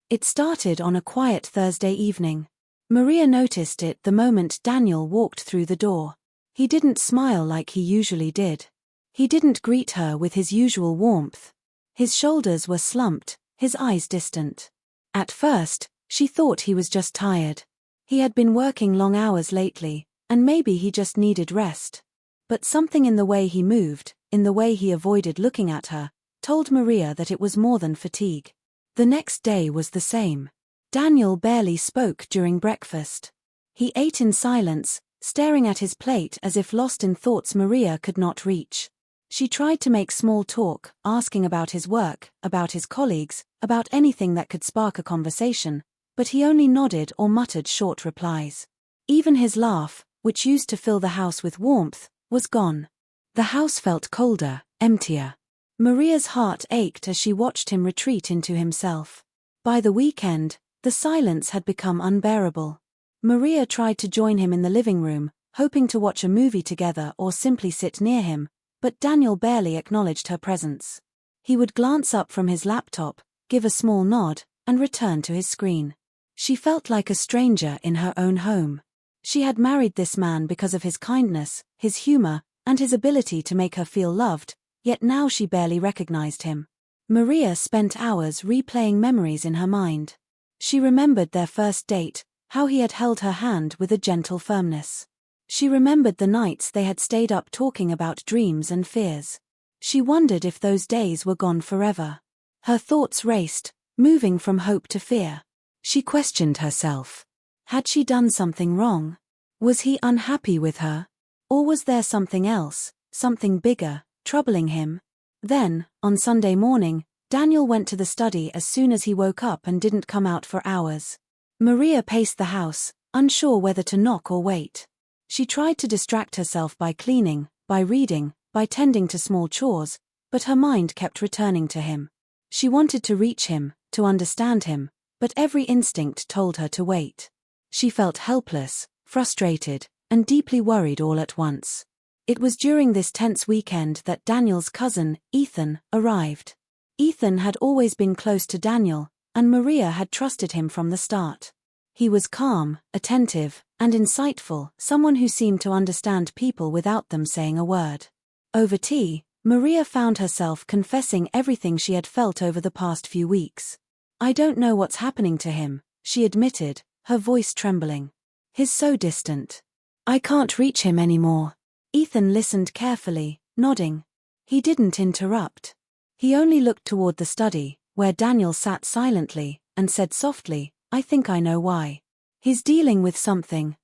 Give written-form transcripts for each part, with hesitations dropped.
It started on a quiet Thursday evening. Maria noticed it the moment Daniel walked through the door. He didn't smile like he usually did. He didn't greet her with his usual warmth. His shoulders were slumped, his eyes distant. At first, she thought he was just tired. He had been working long hours lately, and maybe he just needed rest. But something in the way he moved, in the way he avoided looking at her, told Maria that it was more than fatigue. The next day was the same. Daniel barely spoke during breakfast. He ate in silence, staring at his plate as if lost in thoughts Maria could not reach. She tried to make small talk, asking about his work, about his colleagues, about anything that could spark a conversation, but he only nodded or muttered short replies. Even his laugh, which used to fill the house with warmth, was gone. The house felt colder, emptier. Maria's heart ached as she watched him retreat into himself. By the weekend, the silence had become unbearable. Maria tried to join him in the living room, hoping to watch a movie together or simply sit near him, but Daniel barely acknowledged her presence. He would glance up from his laptop, give a small nod, and return to his screen. She felt like a stranger in her own home. She had married this man because of his kindness, his humor, and his ability to make her feel loved, yet now she barely recognized him. Maria spent hours replaying memories in her mind. She remembered their first date, how he had held her hand with a gentle firmness. She remembered the nights they had stayed up talking about dreams and fears. She wondered if those days were gone forever. Her thoughts raced, moving from hope to fear. She questioned herself. Had she done something wrong? Was he unhappy with her? Or was there something else, something bigger, troubling him? Then, on Sunday morning, Daniel went to the study as soon as he woke up and didn't come out for hours. Maria paced the house, unsure whether to knock or wait. She tried to distract herself by cleaning, by reading, by tending to small chores, but her mind kept returning to him. She wanted to reach him, to understand him, but every instinct told her to wait. She felt helpless, frustrated, and deeply worried all at once. It was during this tense weekend that Daniel's cousin, Ethan, arrived. Ethan had always been close to Daniel, and Maria had trusted him from the start. He was calm, attentive, and insightful, someone who seemed to understand people without them saying a word. Over tea, Maria found herself confessing everything she had felt over the past few weeks. "I don't know what's happening to him," she admitted, her voice trembling. "He's so distant. I can't reach him anymore." Ethan listened carefully, nodding. He didn't interrupt. He only looked toward the study, where Daniel sat silently, and said softly, "I think I know why. He's dealing with something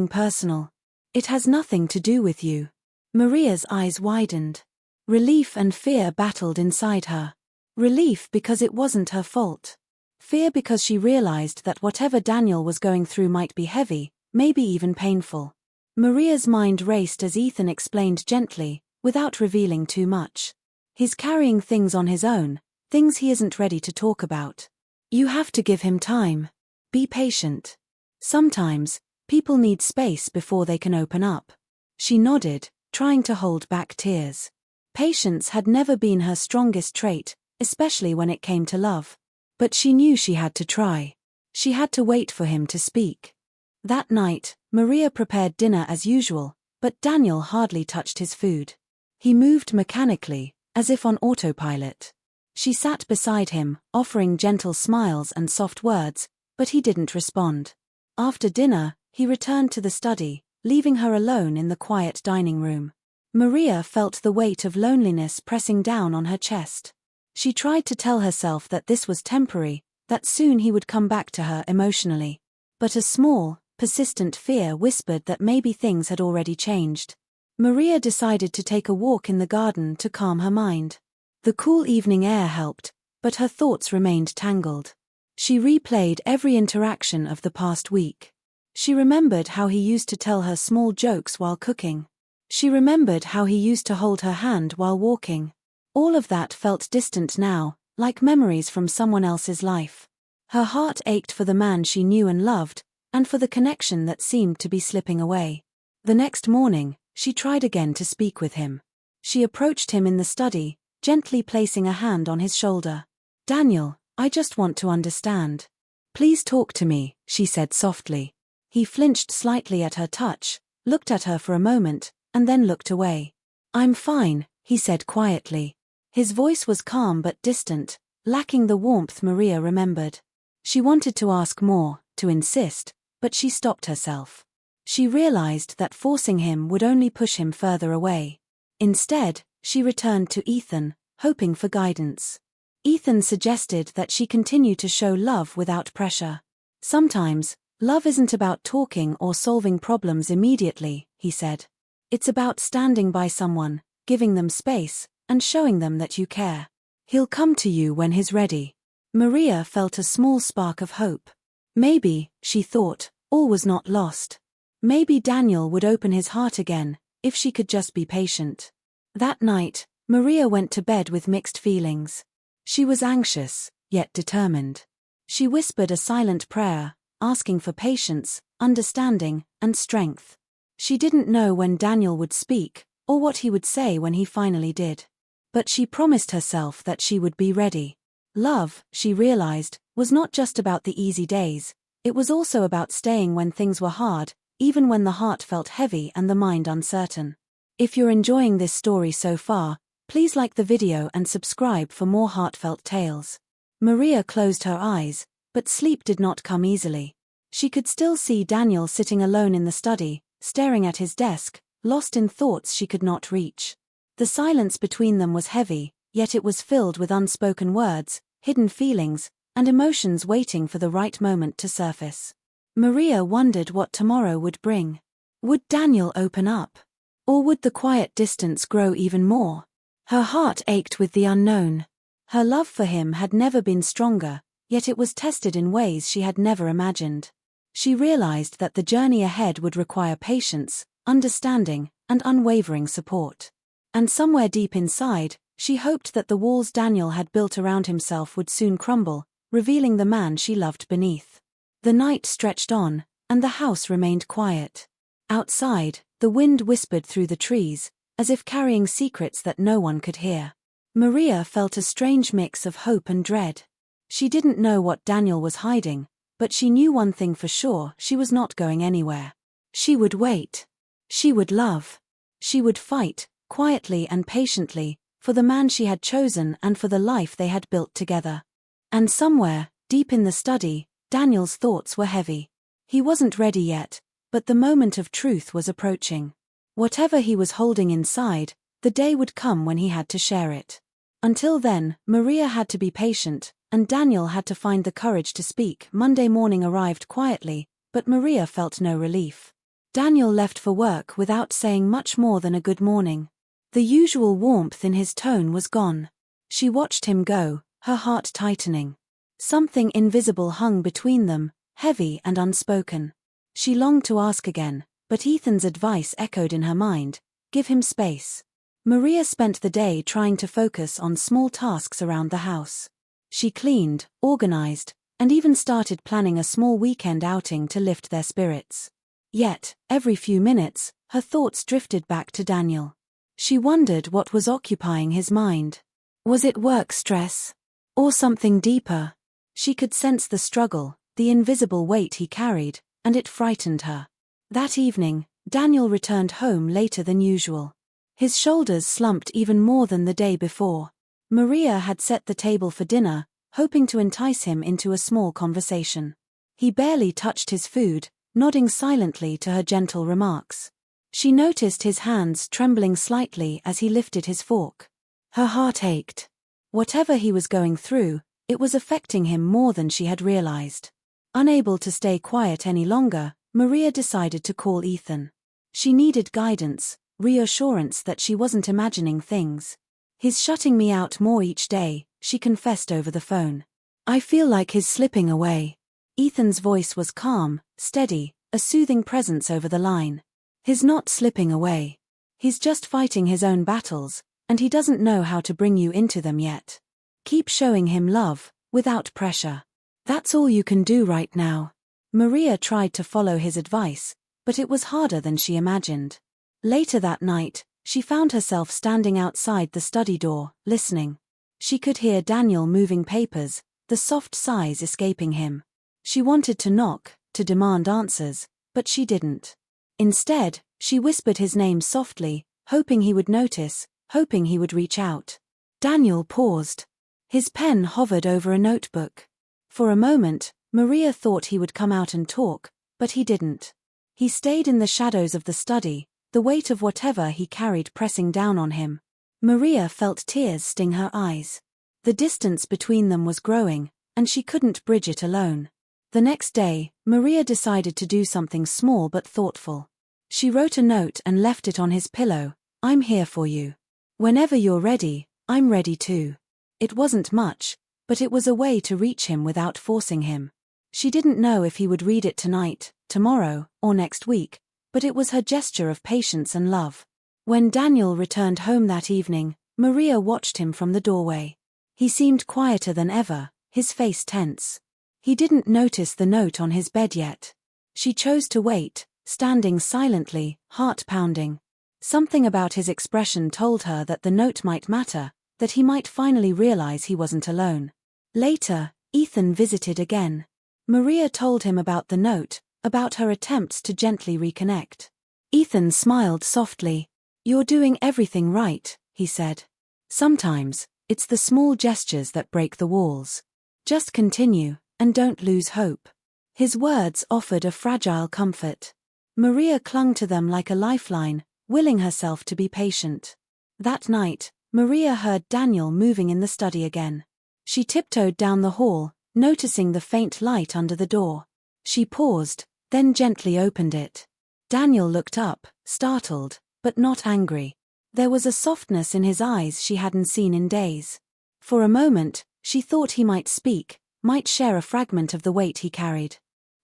personal. It has nothing to do with you." Maria's eyes widened. Relief and fear battled inside her. Relief because it wasn't her fault. Fear because she realized that whatever Daniel was going through might be heavy, maybe even painful. Maria's mind raced as Ethan explained gently, without revealing too much. "He's carrying things on his own, things he isn't ready to talk about. You have to give him time. Be patient. Sometimes, people need space before they can open up." She nodded, trying to hold back tears. Patience had never been her strongest trait, especially when it came to love. But she knew she had to try. She had to wait for him to speak. That night, Maria prepared dinner as usual, but Daniel hardly touched his food. He moved mechanically, as if on autopilot. She sat beside him, offering gentle smiles and soft words, but he didn't respond. After dinner, he returned to the study, leaving her alone in the quiet dining room. Maria felt the weight of loneliness pressing down on her chest. She tried to tell herself that this was temporary, that soon he would come back to her emotionally. But a small, persistent fear whispered that maybe things had already changed. Maria decided to take a walk in the garden to calm her mind. The cool evening air helped, but her thoughts remained tangled. She replayed every interaction of the past week. She remembered how he used to tell her small jokes while cooking. She remembered how he used to hold her hand while walking. All of that felt distant now, like memories from someone else's life. Her heart ached for the man she knew and loved, and for the connection that seemed to be slipping away. The next morning, she tried again to speak with him. She approached him in the study, gently placing a hand on his shoulder. "Daniel, I just want to understand. Please talk to me, she said softly. He flinched slightly at her touch, looked at her for a moment, and then looked away. I'm fine, he said quietly. His voice was calm but distant, lacking the warmth Maria remembered. She wanted to ask more, to insist, but she stopped herself. She realized that forcing him would only push him further away. Instead, she returned to Ethan, hoping for guidance. Ethan suggested that she continue to show love without pressure. Sometimes, love isn't about talking or solving problems immediately, he said. It's about standing by someone, giving them space, and showing them that you care. He'll come to you when he's ready. Maria felt a small spark of hope. Maybe, she thought, all was not lost. Maybe Daniel would open his heart again, if she could just be patient. That night, Maria went to bed with mixed feelings. She was anxious, yet determined. She whispered a silent prayer, asking for patience, understanding, and strength. She didn't know when Daniel would speak, or what he would say when he finally did. But she promised herself that she would be ready. Love, she realized, was not just about the easy days, it was also about staying when things were hard, even when the heart felt heavy and the mind uncertain. If you're enjoying this story so far, please like the video and subscribe for more heartfelt tales. Maria closed her eyes, but sleep did not come easily. She could still see Daniel sitting alone in the study, staring at his desk, lost in thoughts she could not reach. The silence between them was heavy, yet it was filled with unspoken words, hidden feelings, and emotions waiting for the right moment to surface. Maria wondered what tomorrow would bring. Would Daniel open up? Or would the quiet distance grow even more? Her heart ached with the unknown. Her love for him had never been stronger, yet it was tested in ways she had never imagined. She realized that the journey ahead would require patience, understanding, and unwavering support. And somewhere deep inside, she hoped that the walls Daniel had built around himself would soon crumble, revealing the man she loved beneath. The night stretched on, and the house remained quiet. Outside, the wind whispered through the trees, as if carrying secrets that no one could hear. Maria felt a strange mix of hope and dread. She didn't know what Daniel was hiding, but she knew one thing for sure: she was not going anywhere. She would wait. She would love. She would fight, quietly and patiently, for the man she had chosen and for the life they had built together. And somewhere, deep in the study, Daniel's thoughts were heavy. He wasn't ready yet, but the moment of truth was approaching. Whatever he was holding inside, the day would come when he had to share it. Until then, Maria had to be patient, and Daniel had to find the courage to speak. Monday morning arrived quietly, but Maria felt no relief. Daniel left for work without saying much more than a good morning. The usual warmth in his tone was gone. She watched him go, her heart tightening. Something invisible hung between them, heavy and unspoken. She longed to ask again, but Ethan's advice echoed in her mind: give him space. Maria spent the day trying to focus on small tasks around the house. She cleaned, organized, and even started planning a small weekend outing to lift their spirits. Yet, every few minutes, her thoughts drifted back to Daniel. She wondered what was occupying his mind. Was it work stress? Or something deeper? She could sense the struggle, the invisible weight he carried, and it frightened her. That evening, Daniel returned home later than usual. His shoulders slumped even more than the day before. Maria had set the table for dinner, hoping to entice him into a small conversation. He barely touched his food, nodding silently to her gentle remarks. She noticed his hands trembling slightly as he lifted his fork. Her heart ached. Whatever he was going through, it was affecting him more than she had realized. Unable to stay quiet any longer, Maria decided to call Ethan. She needed guidance, reassurance that she wasn't imagining things. He's shutting me out more each day, she confessed over the phone. I feel like he's slipping away. Ethan's voice was calm, steady, a soothing presence over the line. He's not slipping away. He's just fighting his own battles, and he doesn't know how to bring you into them yet. Keep showing him love, without pressure. That's all you can do right now. Maria tried to follow his advice, but it was harder than she imagined. Later that night, she found herself standing outside the study door, listening. She could hear Daniel moving papers, the soft sighs escaping him. She wanted to knock, to demand answers, but she didn't. Instead, she whispered his name softly, hoping he would notice, hoping he would reach out. Daniel paused. His pen hovered over a notebook. For a moment, Maria thought he would come out and talk, but he didn't. He stayed in the shadows of the study, the weight of whatever he carried pressing down on him. Maria felt tears sting her eyes. The distance between them was growing, and she couldn't bridge it alone. The next day, Maria decided to do something small but thoughtful. She wrote a note and left it on his pillow. "I'm here for you. Whenever you're ready, I'm ready too." It wasn't much, but it was a way to reach him without forcing him. She didn't know if he would read it tonight, tomorrow, or next week, but it was her gesture of patience and love. When Daniel returned home that evening, Maria watched him from the doorway. He seemed quieter than ever, his face tense. He didn't notice the note on his bed yet. She chose to wait, standing silently, heart pounding. Something about his expression told her that the note might matter, that he might finally realize he wasn't alone. Later, Ethan visited again. Maria told him about the note, about her attempts to gently reconnect. Ethan smiled softly. "You're doing everything right," he said. "Sometimes, it's the small gestures that break the walls. Just continue, and don't lose hope." His words offered a fragile comfort. Maria clung to them like a lifeline, willing herself to be patient. That night, Maria heard Daniel moving in the study again. She tiptoed down the hall, noticing the faint light under the door. She paused, then gently opened it. Daniel looked up, startled, but not angry. There was a softness in his eyes she hadn't seen in days. For a moment, she thought he might speak, might share a fragment of the weight he carried.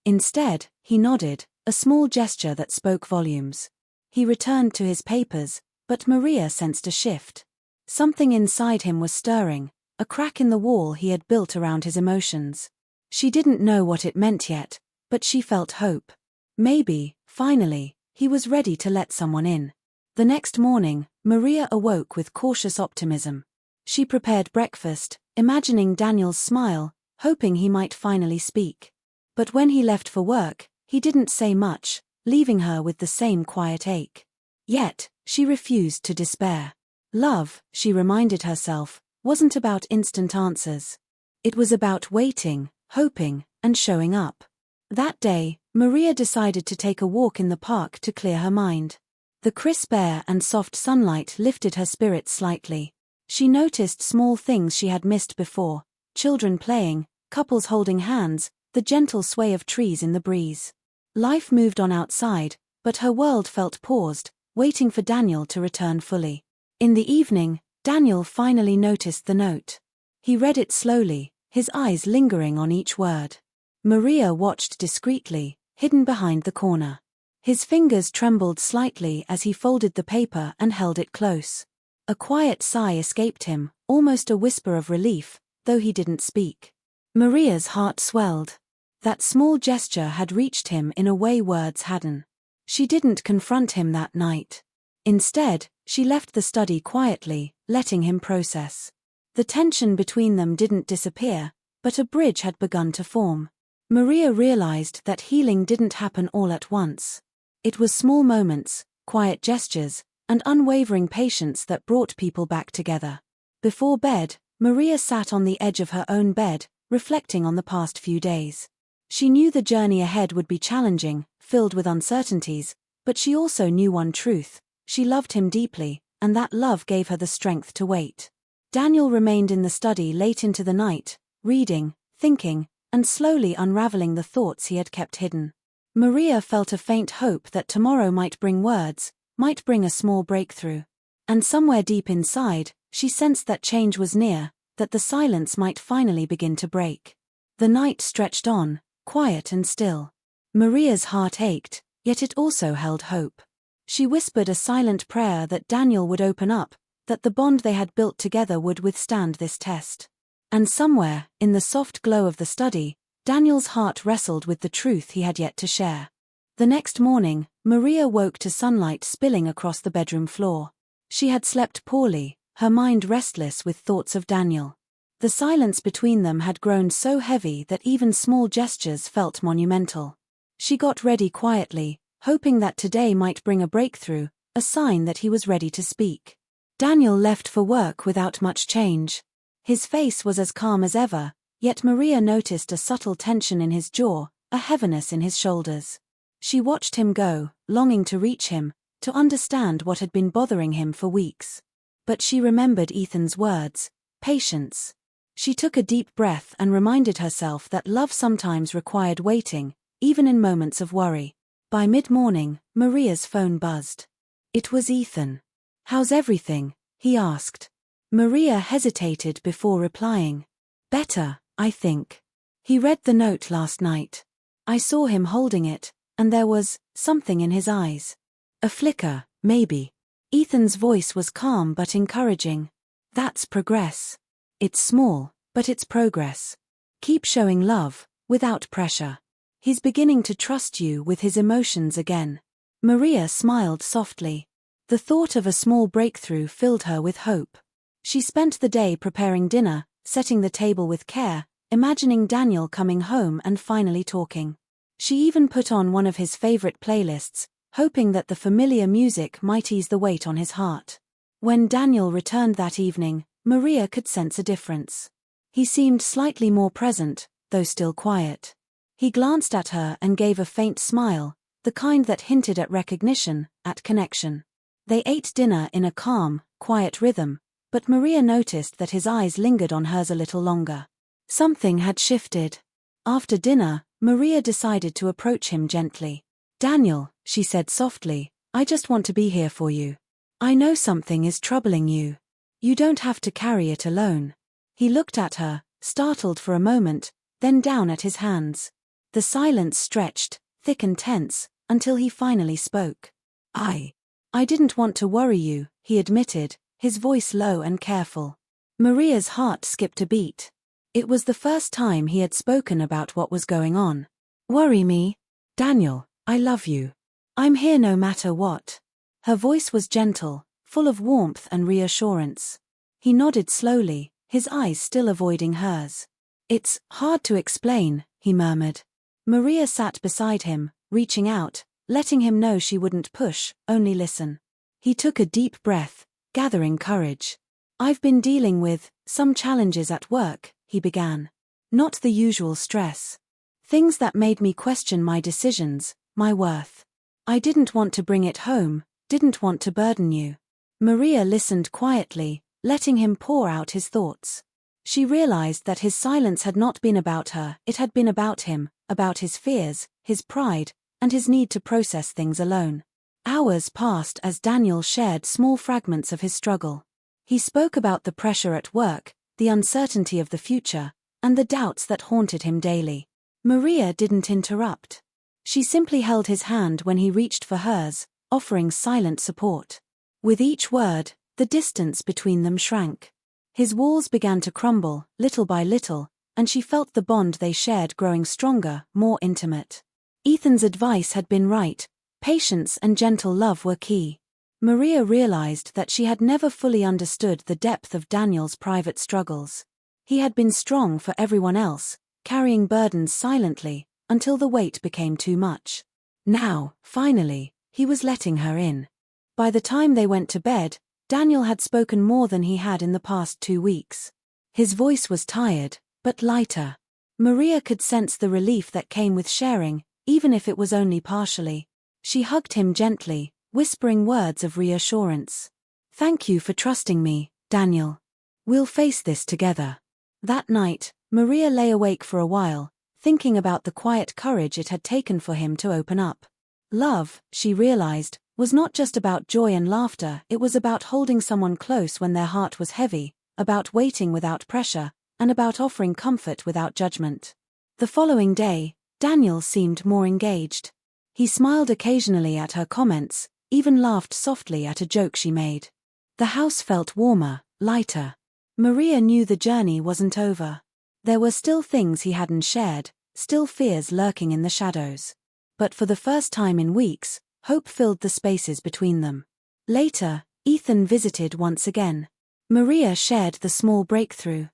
Instead, he nodded, a small gesture that spoke volumes. He returned to his papers, but Maria sensed a shift. Something inside him was stirring, a crack in the wall he had built around his emotions. She didn't know what it meant yet, but she felt hope. Maybe, finally, he was ready to let someone in. The next morning, Maria awoke with cautious optimism. She prepared breakfast, imagining Daniel's smile, hoping he might finally speak. But when he left for work, he didn't say much, leaving her with the same quiet ache. Yet, she refused to despair. Love, she reminded herself, wasn't about instant answers. It was about waiting, hoping, and showing up. That day, Maria decided to take a walk in the park to clear her mind. The crisp air and soft sunlight lifted her spirits slightly. She noticed small things she had missed before: children playing, couples holding hands, the gentle sway of trees in the breeze. Life moved on outside, but her world felt paused, waiting for Daniel to return fully. In the evening, Daniel finally noticed the note. He read it slowly, his eyes lingering on each word. Maria watched discreetly, hidden behind the corner. His fingers trembled slightly as he folded the paper and held it close. A quiet sigh escaped him, almost a whisper of relief, though he didn't speak. Maria's heart swelled. That small gesture had reached him in a way words hadn't. She didn't confront him that night. Instead, she left the study quietly, letting him process. The tension between them didn't disappear, but a bridge had begun to form. Maria realized that healing didn't happen all at once. It was small moments, quiet gestures, and unwavering patience that brought people back together. Before bed, Maria sat on the edge of her own bed, reflecting on the past few days. She knew the journey ahead would be challenging, filled with uncertainties, but she also knew one truth: she loved him deeply, and that love gave her the strength to wait. Daniel remained in the study late into the night, reading, thinking, and slowly unraveling the thoughts he had kept hidden. Maria felt a faint hope that tomorrow might bring words, might bring a small breakthrough. And somewhere deep inside, she sensed that change was near, that the silence might finally begin to break. The night stretched on, quiet and still. Maria's heart ached, yet it also held hope. She whispered a silent prayer that Daniel would open up, that the bond they had built together would withstand this test. And somewhere, in the soft glow of the study, Daniel's heart wrestled with the truth he had yet to share. The next morning, Maria woke to sunlight spilling across the bedroom floor. She had slept poorly, her mind restless with thoughts of Daniel. The silence between them had grown so heavy that even small gestures felt monumental. She got ready quietly, hoping that today might bring a breakthrough, a sign that he was ready to speak. Daniel left for work without much change. His face was as calm as ever, yet Maria noticed a subtle tension in his jaw, a heaviness in his shoulders. She watched him go, longing to reach him, to understand what had been bothering him for weeks. But she remembered Ethan's words, patience. She took a deep breath and reminded herself that love sometimes required waiting, even in moments of worry. By mid-morning, Maria's phone buzzed. It was Ethan. "How's everything?" he asked. Maria hesitated before replying. "Better, I think. He read the note last night. I saw him holding it, and there was something in his eyes. A flicker, maybe." Ethan's voice was calm but encouraging. "That's progress. It's small, but it's progress. Keep showing love, without pressure. He's beginning to trust you with his emotions again." Maria smiled softly. The thought of a small breakthrough filled her with hope. She spent the day preparing dinner, setting the table with care, imagining Daniel coming home and finally talking. She even put on one of his favorite playlists, hoping that the familiar music might ease the weight on his heart. When Daniel returned that evening, Maria could sense a difference. He seemed slightly more present, though still quiet. He glanced at her and gave a faint smile, the kind that hinted at recognition, at connection. They ate dinner in a calm, quiet rhythm, but Maria noticed that his eyes lingered on hers a little longer. Something had shifted. After dinner, Maria decided to approach him gently. "Daniel," she said softly, "I just want to be here for you. I know something is troubling you. You don't have to carry it alone." He looked at her, startled for a moment, then down at his hands. The silence stretched, thick and tense, until he finally spoke. I didn't want to worry you," he admitted, his voice low and careful. Maria's heart skipped a beat. It was the first time he had spoken about what was going on. "Worry me? Daniel, I love you. I'm here no matter what." Her voice was gentle, full of warmth and reassurance. He nodded slowly, his eyes still avoiding hers. "It's hard to explain," he murmured. Maria sat beside him, reaching out, letting him know she wouldn't push, only listen. He took a deep breath, gathering courage. "I've been dealing with some challenges at work," he began. "Not the usual stress. Things that made me question my decisions, my worth. I didn't want to bring it home, didn't want to burden you." Maria listened quietly, letting him pour out his thoughts. She realized that his silence had not been about her, it had been about him, about his fears, his pride, and his need to process things alone. Hours passed as Daniel shared small fragments of his struggle. He spoke about the pressure at work, the uncertainty of the future, and the doubts that haunted him daily. Maria didn't interrupt. She simply held his hand when he reached for hers, offering silent support. With each word, the distance between them shrank. His walls began to crumble, little by little, and she felt the bond they shared growing stronger, more intimate. Ethan's advice had been right. Patience and gentle love were key. Maria realized that she had never fully understood the depth of Daniel's private struggles. He had been strong for everyone else, carrying burdens silently, until the weight became too much. Now, finally, he was letting her in. By the time they went to bed, Daniel had spoken more than he had in the past 2 weeks. His voice was tired, but lighter. Maria could sense the relief that came with sharing, even if it was only partially. She hugged him gently, whispering words of reassurance. "Thank you for trusting me, Daniel. We'll face this together." That night, Maria lay awake for a while, thinking about the quiet courage it had taken for him to open up. Love, she realized, was not just about joy and laughter, it was about holding someone close when their heart was heavy, about waiting without pressure, and about offering comfort without judgment. The following day, Daniel seemed more engaged. He smiled occasionally at her comments, even laughed softly at a joke she made. The house felt warmer, lighter. Maria knew the journey wasn't over. There were still things he hadn't shared, still fears lurking in the shadows. But for the first time in weeks, hope filled the spaces between them. Later, Ethan visited once again. Maria shared the small breakthrough.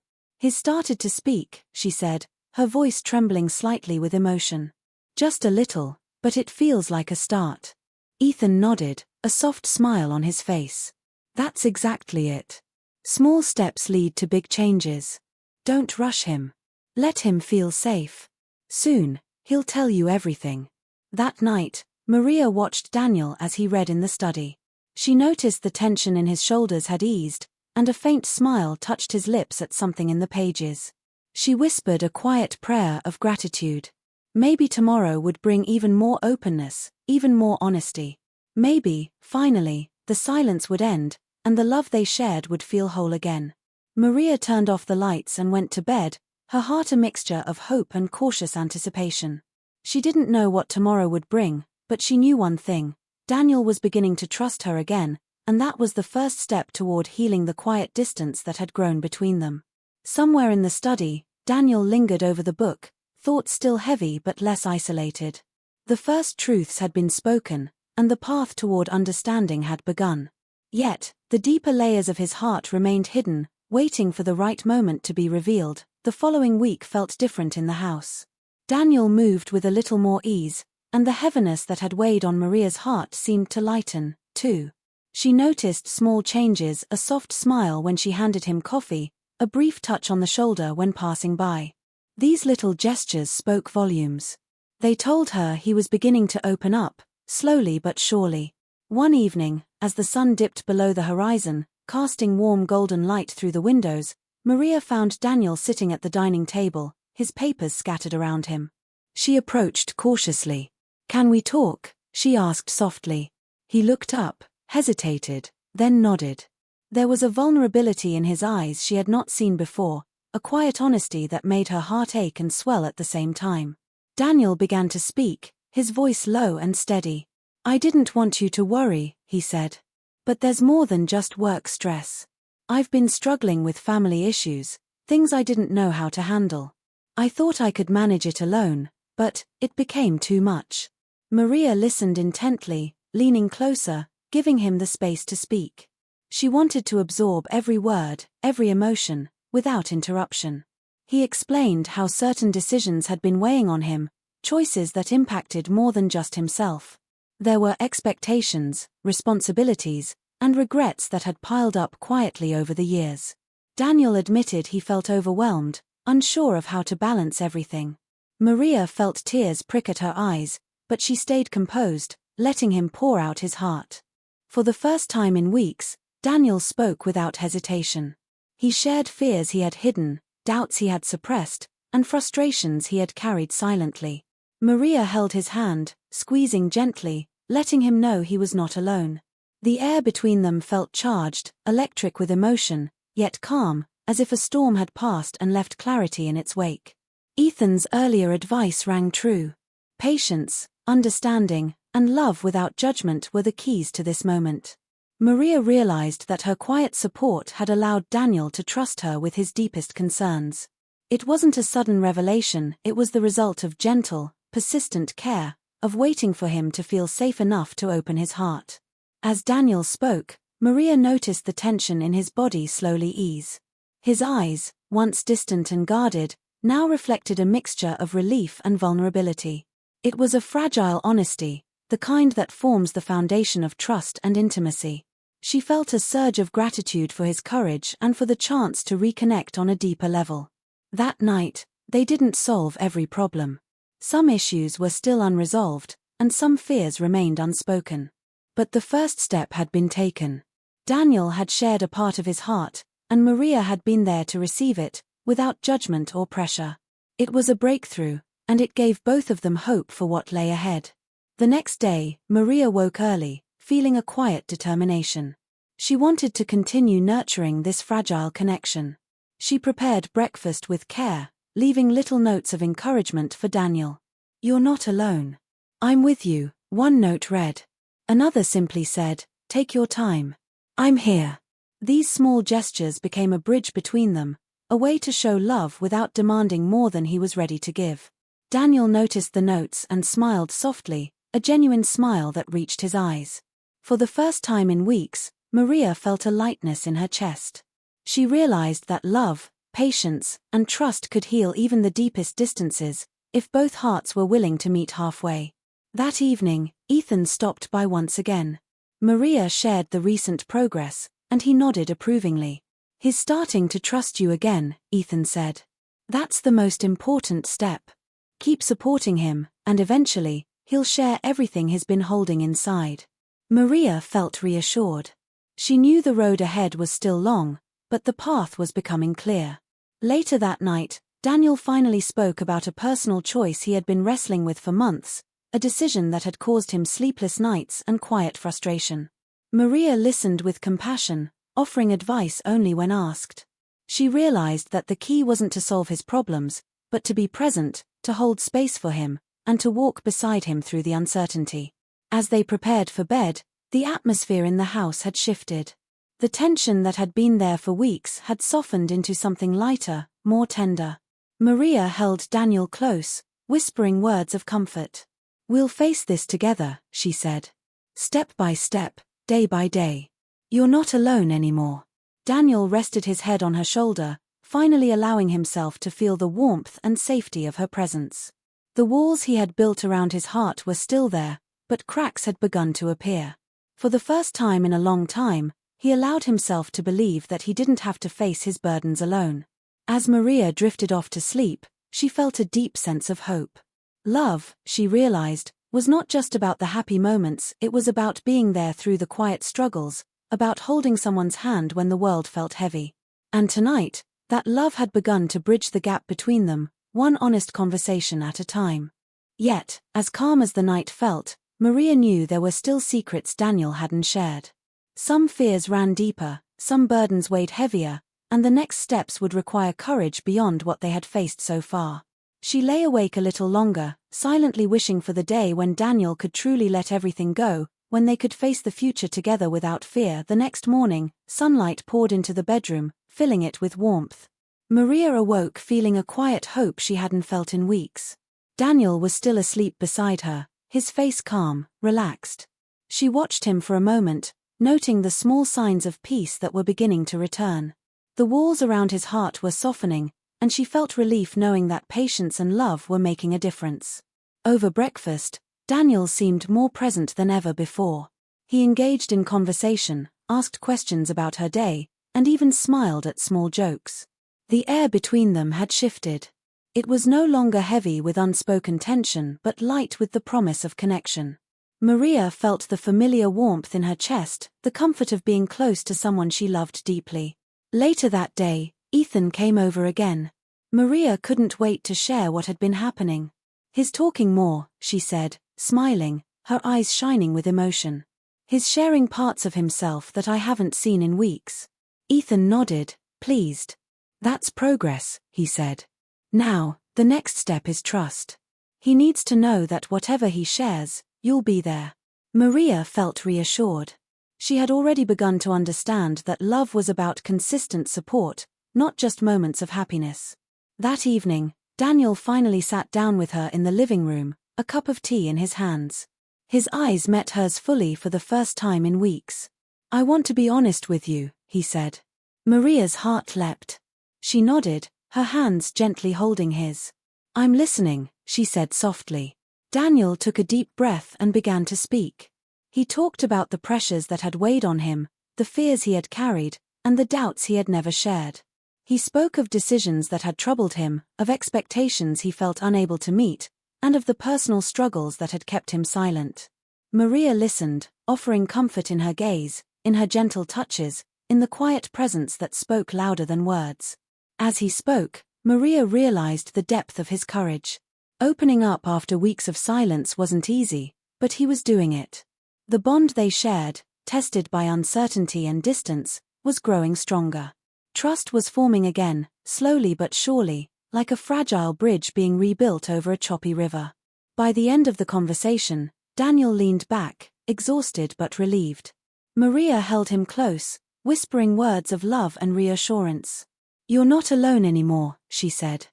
He's started to speak, she said, her voice trembling slightly with emotion. Just a little, but it feels like a start. Ethan nodded, a soft smile on his face. That's exactly it. Small steps lead to big changes. Don't rush him. Let him feel safe. Soon, he'll tell you everything. That night, Maria watched Daniel as he read in the study. She noticed the tension in his shoulders had eased, and a faint smile touched his lips at something in the pages. She whispered a quiet prayer of gratitude. Maybe tomorrow would bring even more openness, even more honesty. Maybe, finally, the silence would end, and the love they shared would feel whole again. Maria turned off the lights and went to bed, her heart a mixture of hope and cautious anticipation. She didn't know what tomorrow would bring, but she knew one thing: Daniel was beginning to trust her again, and that was the first step toward healing the quiet distance that had grown between them. Somewhere in the study, Daniel lingered over the book, thoughts still heavy but less isolated. The first truths had been spoken, and the path toward understanding had begun. Yet, the deeper layers of his heart remained hidden, waiting for the right moment to be revealed. The following week felt different in the house. Daniel moved with a little more ease, and the heaviness that had weighed on Maria's heart seemed to lighten, too. She noticed small changes: a soft smile when she handed him coffee, a brief touch on the shoulder when passing by. These little gestures spoke volumes. They told her he was beginning to open up, slowly but surely. One evening, as the sun dipped below the horizon, casting warm golden light through the windows, Maria found Daniel sitting at the dining table, his papers scattered around him. She approached cautiously. "Can we talk?" she asked softly. He looked up, hesitated, then nodded. There was a vulnerability in his eyes she had not seen before, a quiet honesty that made her heart ache and swell at the same time. Daniel began to speak, his voice low and steady. "I didn't want you to worry," he said. "But there's more than just work stress. I've been struggling with family issues, things I didn't know how to handle. I thought I could manage it alone, but it became too much." Maria listened intently, leaning closer, giving him the space to speak. She wanted to absorb every word, every emotion, without interruption. He explained how certain decisions had been weighing on him, choices that impacted more than just himself. There were expectations, responsibilities, and regrets that had piled up quietly over the years. Daniel admitted he felt overwhelmed, unsure of how to balance everything. Maria felt tears prick at her eyes, but she stayed composed, letting him pour out his heart. For the first time in weeks, Daniel spoke without hesitation. He shared fears he had hidden, doubts he had suppressed, and frustrations he had carried silently. Maria held his hand, squeezing gently, letting him know he was not alone. The air between them felt charged, electric with emotion, yet calm, as if a storm had passed and left clarity in its wake. Ethan's earlier advice rang true. Patience, understanding, and love without judgment were the keys to this moment. Maria realized that her quiet support had allowed Daniel to trust her with his deepest concerns. It wasn't a sudden revelation, it was the result of gentle, persistent care, of waiting for him to feel safe enough to open his heart. As Daniel spoke, Maria noticed the tension in his body slowly ease. His eyes, once distant and guarded, now reflected a mixture of relief and vulnerability. It was a fragile honesty, the kind that forms the foundation of trust and intimacy. She felt a surge of gratitude for his courage and for the chance to reconnect on a deeper level. That night, they didn't solve every problem. Some issues were still unresolved, and some fears remained unspoken. But the first step had been taken. Daniel had shared a part of his heart, and Maria had been there to receive it, without judgment or pressure. It was a breakthrough, and it gave both of them hope for what lay ahead. The next day, Maria woke early, feeling a quiet determination. She wanted to continue nurturing this fragile connection. She prepared breakfast with care, leaving little notes of encouragement for Daniel. "You're not alone. I'm with you," one note read. Another simply said, "Take your time. I'm here." These small gestures became a bridge between them, a way to show love without demanding more than he was ready to give. Daniel noticed the notes and smiled softly, a genuine smile that reached his eyes. For the first time in weeks, Maria felt a lightness in her chest. She realized that love, patience, and trust could heal even the deepest distances, if both hearts were willing to meet halfway. That evening, Ethan stopped by once again. Maria shared the recent progress, and he nodded approvingly. "He's starting to trust you again," Ethan said. "That's the most important step. Keep supporting him, and eventually, he'll share everything he's been holding inside." Maria felt reassured. She knew the road ahead was still long, but the path was becoming clear. Later that night, Daniel finally spoke about a personal choice he had been wrestling with for months, a decision that had caused him sleepless nights and quiet frustration. Maria listened with compassion, offering advice only when asked. She realized that the key wasn't to solve his problems, but to be present, to hold space for him, and to walk beside him through the uncertainty. As they prepared for bed, the atmosphere in the house had shifted. The tension that had been there for weeks had softened into something lighter, more tender. Maria held Daniel close, whispering words of comfort. "We'll face this together," she said. "Step by step, day by day. You're not alone anymore." Daniel rested his head on her shoulder, finally allowing himself to feel the warmth and safety of her presence. The walls he had built around his heart were still there, but cracks had begun to appear. For the first time in a long time, he allowed himself to believe that he didn't have to face his burdens alone. As Maria drifted off to sleep, she felt a deep sense of hope. Love, she realized, was not just about the happy moments, it was about being there through the quiet struggles, about holding someone's hand when the world felt heavy. And tonight, that love had begun to bridge the gap between them, one honest conversation at a time. Yet, as calm as the night felt, Maria knew there were still secrets Daniel hadn't shared. Some fears ran deeper, some burdens weighed heavier, and the next steps would require courage beyond what they had faced so far. She lay awake a little longer, silently wishing for the day when Daniel could truly let everything go, when they could face the future together without fear. The next morning, sunlight poured into the bedroom, filling it with warmth. Maria awoke feeling a quiet hope she hadn't felt in weeks. Daniel was still asleep beside her, his face calm, relaxed. She watched him for a moment, noting the small signs of peace that were beginning to return. The walls around his heart were softening, and she felt relief knowing that patience and love were making a difference. Over breakfast, Daniel seemed more present than ever before. He engaged in conversation, asked questions about her day, and even smiled at small jokes. The air between them had shifted. It was no longer heavy with unspoken tension but light with the promise of connection. Maria felt the familiar warmth in her chest, the comfort of being close to someone she loved deeply. Later that day, Ethan came over again. Maria couldn't wait to share what had been happening. "He's talking more," she said, smiling, her eyes shining with emotion. "He's sharing parts of himself that I haven't seen in weeks." Ethan nodded, pleased. "That's progress," he said. "Now, the next step is trust. He needs to know that whatever he shares, you'll be there." Maria felt reassured. She had already begun to understand that love was about consistent support, not just moments of happiness. That evening, Daniel finally sat down with her in the living room, a cup of tea in his hands. His eyes met hers fully for the first time in weeks. "I want to be honest with you," he said. Maria's heart leapt. She nodded, her hands gently holding his. "I'm listening," she said softly. Daniel took a deep breath and began to speak. He talked about the pressures that had weighed on him, the fears he had carried, and the doubts he had never shared. He spoke of decisions that had troubled him, of expectations he felt unable to meet, and of the personal struggles that had kept him silent. Maria listened, offering comfort in her gaze, in her gentle touches, in the quiet presence that spoke louder than words. As he spoke, Maria realized the depth of his courage. Opening up after weeks of silence wasn't easy, but he was doing it. The bond they shared, tested by uncertainty and distance, was growing stronger. Trust was forming again, slowly but surely, like a fragile bridge being rebuilt over a choppy river. By the end of the conversation, Daniel leaned back, exhausted but relieved. Maria held him close, whispering words of love and reassurance. "You're not alone anymore," she said.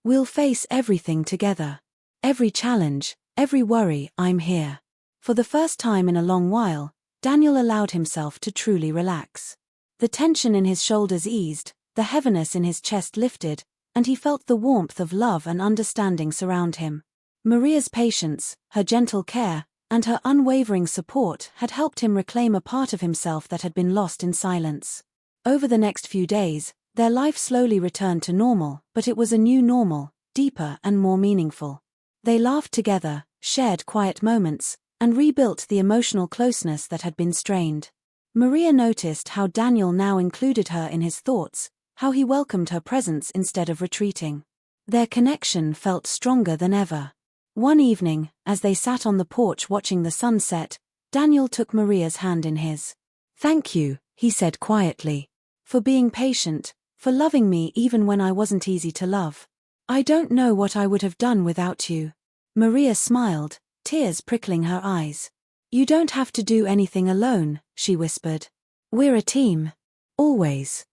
"We'll face everything together. Every challenge, every worry, I'm here." For the first time in a long while, Daniel allowed himself to truly relax. The tension in his shoulders eased, The heaviness in his chest lifted, and he felt the warmth of love and understanding surround him. Maria's patience, her gentle care, and her unwavering support had helped him reclaim a part of himself that had been lost in silence. Over the next few days, their life slowly returned to normal, but it was a new normal, deeper and more meaningful. They laughed together, shared quiet moments, and rebuilt the emotional closeness that had been strained. Maria noticed how Daniel now included her in his thoughts, how he welcomed her presence instead of retreating. Their connection felt stronger than ever. One evening, as they sat on the porch watching the sunset, Daniel took Maria's hand in his. "Thank you," he said quietly, "for being patient, for loving me even when I wasn't easy to love. I don't know what I would have done without you." Maria smiled, tears prickling her eyes. "You don't have to do anything alone," she whispered. "We're a team. Always."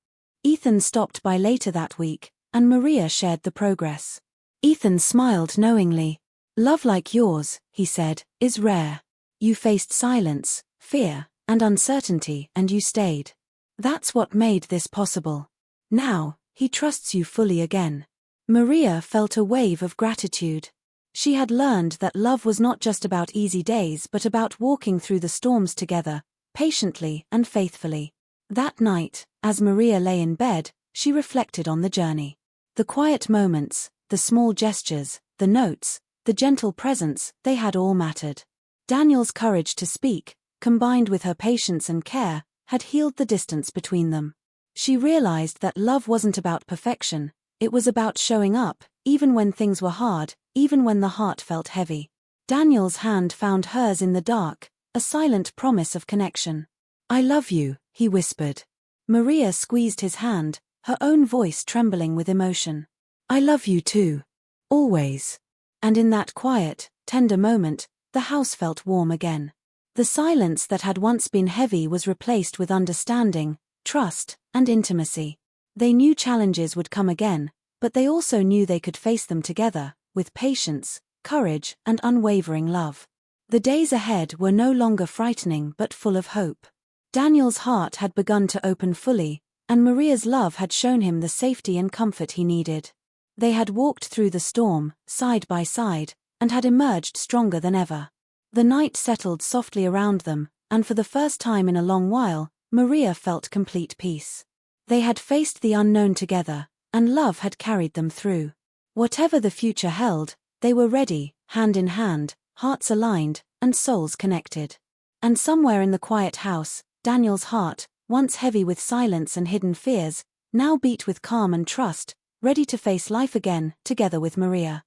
Ethan stopped by later that week, and Maria shared the progress. Ethan smiled knowingly. "Love like yours," he said, "is rare. You faced silence, fear, and uncertainty, and you stayed. That's what made this possible. Now, he trusts you fully again." Maria felt a wave of gratitude. She had learned that love was not just about easy days but about walking through the storms together, patiently and faithfully. That night, as Maria lay in bed, she reflected on the journey. The quiet moments, the small gestures, the notes, the gentle presence, they had all mattered. Daniel's courage to speak, combined with her patience and care, had healed the distance between them. She realized that love wasn't about perfection, it was about showing up, even when things were hard, even when the heart felt heavy. Daniel's hand found hers in the dark, a silent promise of connection. "I love you," he whispered. Maria squeezed his hand, her own voice trembling with emotion. "I love you too. Always." And in that quiet, tender moment, the house felt warm again. The silence that had once been heavy was replaced with understanding, trust, and intimacy. They knew challenges would come again, but they also knew they could face them together, with patience, courage, and unwavering love. The days ahead were no longer frightening but full of hope. Daniel's heart had begun to open fully, and Maria's love had shown him the safety and comfort he needed. They had walked through the storm, side by side, and had emerged stronger than ever. The night settled softly around them, and for the first time in a long while, Maria felt complete peace. They had faced the unknown together, and love had carried them through. Whatever the future held, they were ready, hand in hand, hearts aligned, and souls connected. And somewhere in the quiet house, Daniel's heart, once heavy with silence and hidden fears, now beat with calm and trust, ready to face life again, together with Maria.